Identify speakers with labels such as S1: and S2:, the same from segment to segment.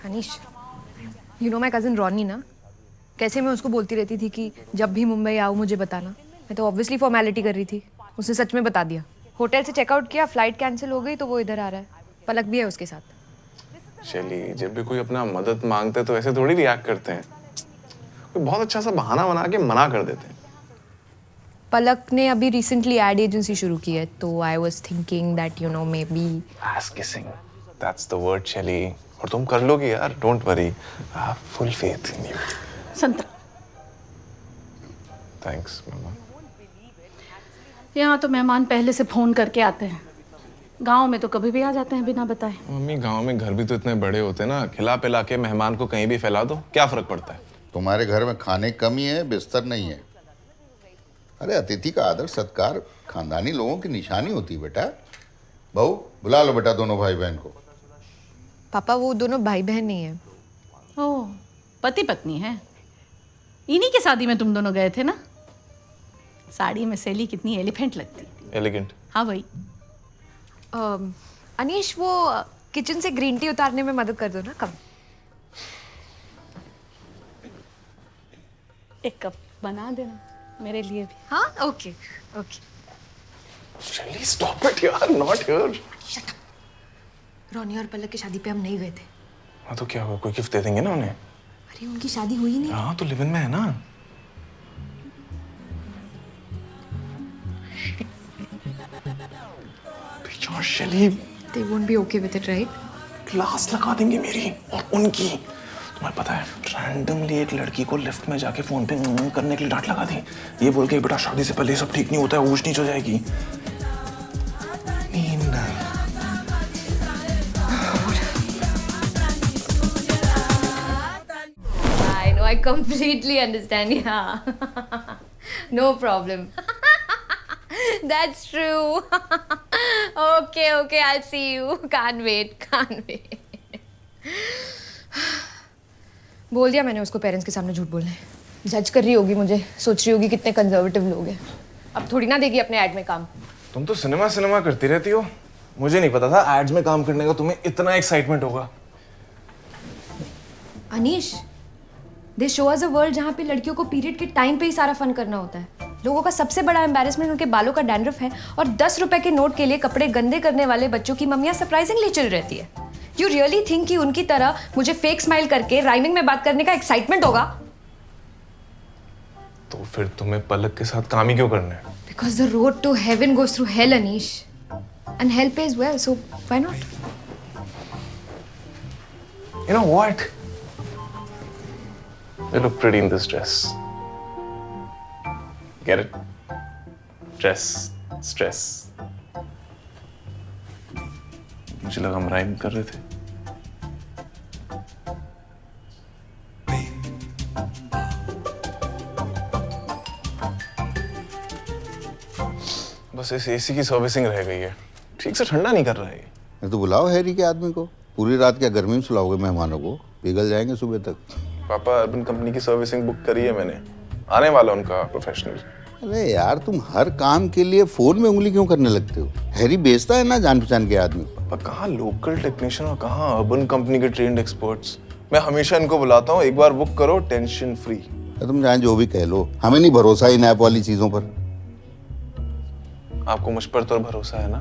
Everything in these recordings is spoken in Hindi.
S1: Anish, you know my cousin Ronnie ना, कैसे मैं उसको बोलती रहती थी कि जब भी मुंबई आओ मुझे बताना। मैं तो ऑब्वियसली फॉर्मेलिटी कर रही थी। उसने सच में बता दिया। होटल से चेकआउट किया, फ्लाइट कैंसिल हो गई तो वो इधर आ रहा है। पलक भी है उसके साथ।
S2: शैली, जब भी कोई अपना मदद मांगते तो ऐसे थोड़ी रिएक्ट करते हैं। कोई बहुत अच्छा सा बहाना बना के मना कर देते हैं।
S1: पलक ने अभी रिसेंटली एड एजेंसी शुरू की है, तो I was thinking that you know may be
S2: Ass kissing, that's the word, शैली। और तुम कर लोगी यार, don't worry. I have full faith in you.
S3: संतरा,
S2: थैंक्स मामा।
S3: यहाँ तो मेहमान पहले से फोन करके आते हैं। गांव में तो कभी भी आ जाते हैं बिना बताए।
S2: मम्मी, गांव में घर भी तो इतने बड़े होते हैं ना, खिला पिला के मेहमान को कहीं भी फैला दो, क्या फर्क पड़ता है?
S4: तुम्हारे घर में खाने की कमी है, बिस्तर नहीं है। अरे अतिथि का आदर सत्कार खानदानी लोगों की निशानी होती है बेटा। बहू, बुला लो बेटा दोनों भाई बहन को।
S1: पापा वो दोनों भाई बहन नहीं है।
S3: ओह, पति पत्नी है। इन्हीं की शादी में तुम दोनों गए थे ना? साड़ी में सेली कितनी एलिफेंट लगती।
S2: एलिगेंट।
S3: हाँ भाई।
S1: अनीश, वो किचन से ग्रीन टी उतारने में मदद कर दो ना। कम
S3: एक कप बना देना मेरे लिए भी।
S1: हाँ, ओके ओके।
S2: शैली, स्टॉप इट यार, नॉट हियर।
S1: रोनी और पलक की शादी पे हम नहीं गए थे।
S2: हाँ तो क्या हुआ, कोई गिफ्ट दे देंगे ना उन्हें।
S1: अरे उनकी शादी हुई नहीं।
S2: हाँ तो लिव इन में है ना। बेचार शैली,
S1: They won't be okay with it, right?
S2: Class लगा देंगे मेरी और उनकी। तुम्हें पता है, रैंडमली एक लड़की को लिफ्ट में जाके फोन पे करने के लिए डांट लगा दी, ये बोल के बेटा शादी से पहले सब ठीक नहीं होता है, ऊंच नीच हो जाएगी।
S1: I know, I completely understand. Yeah. No problem. That's true. Okay, I'll see you. Can't wait. बोल दिया मैंने उसको पेरेंट्स के सामने झूठ बोलने। जज कर रही होगी मुझे, सोच रही होगी कितने कंजर्वेटिव लोग हैं। अब थोड़ी ना देगी अपने ऐड में काम।
S2: तुम तो सिनेमा करती रहती हो। मुझे नहीं पता था एड्स में काम करने का तुम्हें इतना एक्साइटमेंट होगा।
S1: अनीश, दे शो अस अ वर्ल्ड जहाँ पे लड़कियों को पीरियड के टाइम पे ही सारा फन करना होता है। लोगों का सबसे बड़ा एम्बैरेसमेंट उनके बालों का डैंड्रफ है, और 10 रुपए के नोट के लिए कपड़े गंदे करने वाले बच्चों की मम्मियां सरप्राइजिंगली चिल रहती है। यू रियली थिंक कि उनकी तरह मुझे फेक स्माइल करके राइमिंग में बात करने का एक्साइटमेंट होगा?
S2: तो फिर तुम्हें पलक के साथ काम ही क्यों करना है?
S1: Because the road to heaven goes through hell, Anish. And hell pays well, so why not?
S2: You know what? You look pretty in this dress. Get it? Dress, stress. मुझे लगा हम राइम कर रहे थे। बस इस एसी की सर्विसिंग रह गई है, ठीक से ठंडा नहीं कर रहा है ये।
S4: नहीं तो बुलाओ हैरी के आदमी को। पूरी रात क्या गर्मी में सुलाओगे मेहमानों को? पिघल जाएंगे सुबह तक।
S2: पापा, अर्बन कंपनी की सर्विसिंग बुक करी है मैंने, आने वाला उनका प्रोफेशनल।
S4: अरे यार, तुम हर काम के लिए फोन में उंगली क्यों करने लगते हो? हैरी बेचता है ना जान पहचान के आदमी।
S2: पापा, कहाँ लोकल टेक्नीशियन और कहाँ अर्बन कंपनी के ट्रेंड एक्सपर्ट्स। मैं हमेशा इनको बुलाता हूँ, एक बार बुक करो, टेंशन फ्री।
S4: तुम चाहे जो भी कह लो, हमें नहीं भरोसा इन ऐप वाली चीजों पर।
S2: आपको मुझ पर तो भरोसा है ना?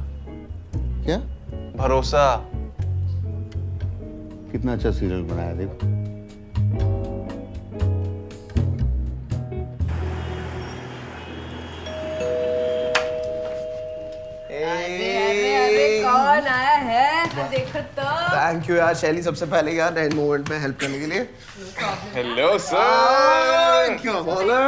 S4: क्या
S2: भरोसा?
S4: कितना अच्छा सीरियल बनाया देखो।
S1: अरे कौन आया है? देखो तो।
S5: थैंक यू यार शैली, सबसे पहले यार एंड मोमेंट में हेल्प करने के लिए।
S2: Hello sir.
S5: क्या बोलो?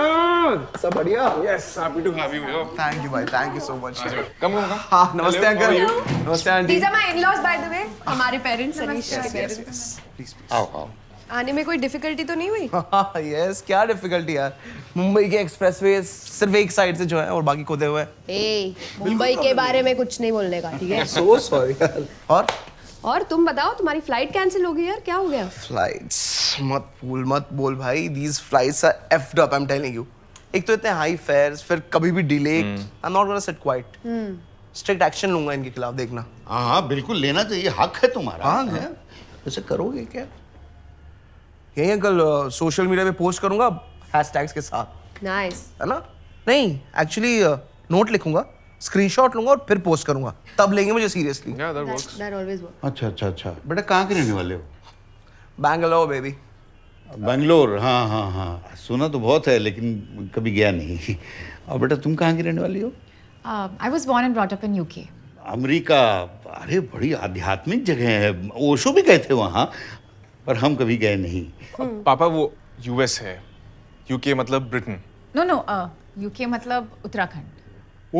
S5: सब बढ़िया?
S2: Yes, happy to have you.
S5: Thank you भाई, थैंक यू सो मच।
S2: कम होगा।
S5: हाँ, नमस्ते अंकल। नमस्ते aunty.
S1: These are my in-laws, by the way. हमारे पेरेंट्स, अनीश के पेरेंट्स।
S4: आओ।
S1: आने में कोई डिफिकल्टी तो नहीं हुई?
S5: हाँ यस, क्या डिफिकल्टी यार। मुंबई के एक्सप्रेसवे सिर्फ एक साइड से जो है और बाकी खुदे हुए हैं।
S1: मुंबई के बारे में कुछ नहीं बोलने का, ठीक है?
S5: सो सॉरी यार।
S1: और तुम बताओ, तुम्हारी फ्लाइट कैंसिल हो गई यार, क्या हो गया?
S5: फ्लाइट्स मत बोल भाई। These flights are effed up, I am telling you. एक तो इतने हाई फेयर्स, फिर कभी भी delay. I am not gonna sit quiet. Strict action लूंगा इनके खिलाफ, देखना।
S4: हाँ हाँ बिल्कुल लेना चाहिए, हक है तुम्हारा।
S5: हाँ,
S4: हैं? वैसे करोगे क्या?
S5: यही अंकल सोशल मीडिया पे पोस्ट करूंगा हैशटैग्स के साथ,
S1: नाइस।
S5: है ना? नहीं एक्चुअली नोट लिखूंगा, स्क्रीनशॉट लूंगा और फिर पोस्ट करूंगा, तब लेंगे मुझे seriously.
S2: Yeah, that works.
S1: That always work.
S4: अच्छा अच्छा अच्छा, बेटा कहाँ के रहने वाले हो?
S5: बैंगलोर बेबी।
S4: बेंगलोर, हाँ हाँ हाँ, सुना तो बहुत है लेकिन कभी गया नहीं। और बेटा तुम कहाँ की रहने वाली हो?
S6: I was born and brought up in UK.
S4: America, अरे बड़ी आध्यात्मिक जगह है, ओशो भी गए थे वहाँ, पर हम कभी गए नहीं।
S2: पापा वो यूएस है, यूके मतलब ब्रिटेन।
S6: No, UK मतलब उत्तराखंड।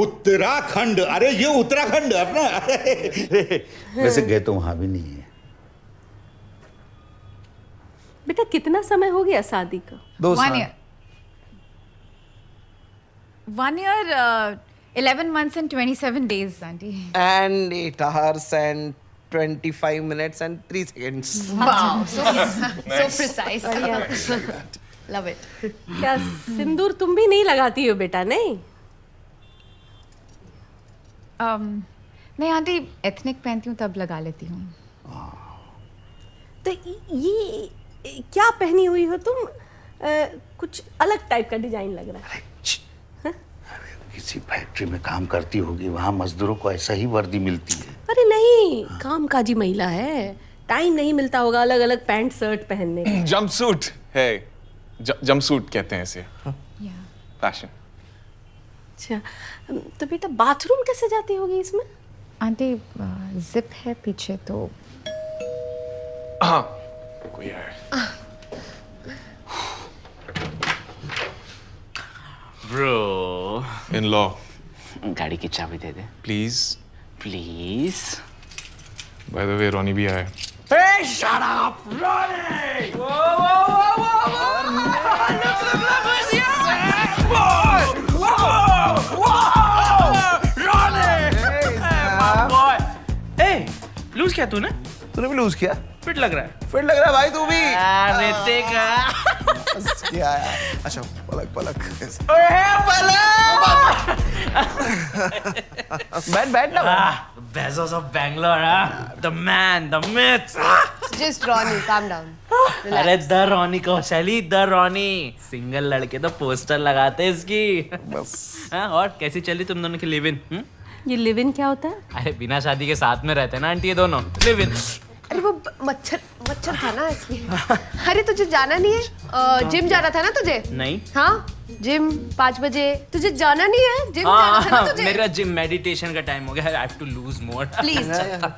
S4: उत्तराखंड, अरे ये उत्तराखंड अपना। वैसे गए तो वहाँ भी नहीं है।
S7: बेटा कितना समय हो गया शादी का?
S5: 2
S6: One
S5: साल।
S6: year. 1 year, 11 months and 27 days, auntie.
S5: And 8 hours and 25 minutes and 3 seconds.
S1: Wow, so precise. Love it.
S7: क्या सिंदूर तुम भी नहीं लगाती हो बेटा? नहीं
S6: नहीं आंटी, एथनिक पहनती हूँ तब लगा लेती हूँ।
S7: तो ये क्या पहनी हुई हो तुम? कुछ अलग टाइप का डिजाइन लग रहा है।
S4: किसी फैक्ट्री में काम करती होगी, वहाँ मजदूरों को ऐसा ही वर्दी मिलती है।
S7: अरे नहीं, कामकाजी महिला है, टाइम नहीं मिलता होगा अलग अलग पैंट शर्ट पहनने का।
S2: जंपसूट है, जंपसूट कहते हैं इसे। फैशन।
S7: अच्छा, तो बेटा बाथरूम कैसे जाती होगी इसमें?
S6: आंटी जिप है पीछे तो।
S2: हाँ कोई है।
S8: ब्रो,
S2: इन लॉ
S8: गाड़ी की चाबी दे दे
S2: please.
S8: Please.
S2: By the way Ronnie भी आया।
S8: Hey, shut up, Ronnie! Whoa, whoa, whoa, whoa, whoa! Look who's here! Whoa, whoa, whoa! Ronnie! Hey, my boy! Hey, lose क्या तूने?
S5: तूने भी लूज किया?
S8: फिट लग रहा है।
S5: फिट लग रहा है भाई तू भी।
S8: ऋतिक।
S5: बस क्या यार। अच्छा पलक पलक। बैठ ना।
S8: Bezos of Bangalore, the man, the myth.
S1: Just Ronnie, calm down.
S8: अरे द रॉनी को शैली, द रॉनी सिंगल लड़के तो पोस्टर लगाते हैं इसकी।
S5: बस।
S8: हाँ, और कैसी चली तुम दोनों की लिव इन?
S7: ये लिव इन क्या होता है?
S8: अरे बिना शादी के साथ में रहते हैं ना आंटी ये दोनों, लिव इन।
S1: अरे वो मच्छर था ना इसलिए। अरे तुझे जाना नहीं है? जिम जाना था ना तुझे?
S8: नहीं।
S1: हाँ जिम 5 बजे। तुझे जाना नहीं है? जिम जाना था ना तुझे?
S8: मेरा जिम मेडिटेशन का टाइम हो गया। I have to lose more.
S1: Please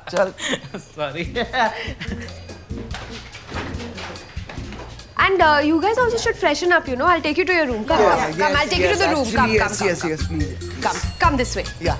S5: चल।
S8: Sorry.
S1: And you guys also should freshen up, you know. I'll take you to your room. Come, I'll take you to the room. Come.
S5: Yes, please.
S1: Come this way.
S5: Yeah.